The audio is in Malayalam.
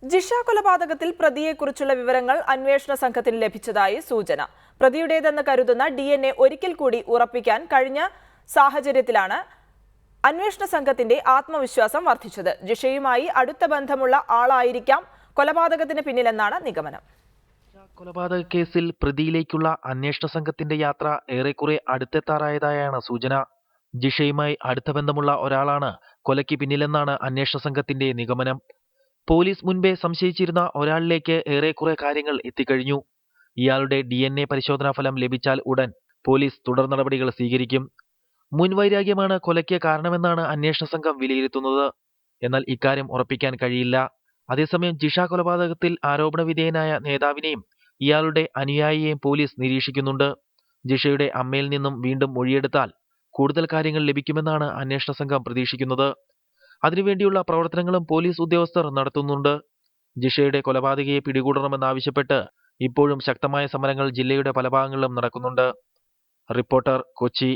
ജിഷ കൊലപാതകത്തിൽ പ്രതിയെക്കുറിച്ചുള്ള വിവരങ്ങൾ അന്വേഷണ സംഘത്തിന് ലഭിച്ചതായി സൂചന. പ്രതിയുടേതെന്ന് കരുതുന്ന DNA ഒരിക്കൽ കൂടി ഉറപ്പിക്കാൻ കഴിഞ്ഞ സാഹചര്യത്തിലാണ് അന്വേഷണ സംഘത്തിന്റെ ആത്മവിശ്വാസം വർദ്ധിച്ചത്. ജിഷയുമായി അടുത്ത ബന്ധമുള്ള ആളായിരിക്കാം കൊലപാതകത്തിന് പിന്നിലെന്നാണ് നിഗമനം. കൊലപാതക കേസിൽ പ്രതിയിലേക്കുള്ള അന്വേഷണ സംഘത്തിന്റെ യാത്ര ഏറെക്കുറെ അടുത്തെത്താറായതായാണ് സൂചന. ജിഷയുമായി അടുത്ത ബന്ധമുള്ള ഒരാളാണ് കൊലയ്ക്ക് പിന്നിലെന്നാണ് അന്വേഷണ സംഘത്തിന്റെ നിഗമനം. പോലീസ് മുൻപേ സംശയിച്ചിരുന്ന ഒരാളിലേക്ക് ഏറെക്കുറെ കാര്യങ്ങൾ എത്തിക്കഴിഞ്ഞു. ഇയാളുടെ DNA പരിശോധനാ ഫലം ലഭിച്ചാൽ ഉടൻ പോലീസ് തുടർ നടപടികൾ സ്വീകരിക്കും. മുൻവൈരാഗ്യമാണ് കൊലയ്ക്ക് കാരണമെന്നാണ് അന്വേഷണ സംഘം വിലയിരുത്തുന്നത്. എന്നാൽ ഇക്കാര്യം ഉറപ്പിക്കാൻ കഴിയില്ല. അതേസമയം ജിഷ കൊലപാതകത്തിൽ ആരോപണ വിധേയനായ നേതാവിനെയും ഇയാളുടെ അനുയായിയെയും പോലീസ് നിരീക്ഷിക്കുന്നുണ്ട്. ജിഷയുടെ അമ്മയിൽ നിന്നും വീണ്ടും മൊഴിയെടുത്താൽ കൂടുതൽ കാര്യങ്ങൾ ലഭിക്കുമെന്നാണ് അന്വേഷണ സംഘം പ്രതീക്ഷിക്കുന്നത്. അതിനുവേണ്ടിയുള്ള പ്രവർത്തനങ്ങളും പോലീസ് ഉദ്യോഗസ്ഥർ നടത്തുന്നുണ്ട്. ജിഷയുടെ കൊലപാതകയെ പിടികൂടണമെന്നാവശ്യപ്പെട്ട് ഇപ്പോഴും ശക്തമായ സമരങ്ങൾ ജില്ലയുടെ പല ഭാഗങ്ങളിലും നടക്കുന്നുണ്ട്. റിപ്പോർട്ടർ, കൊച്ചി.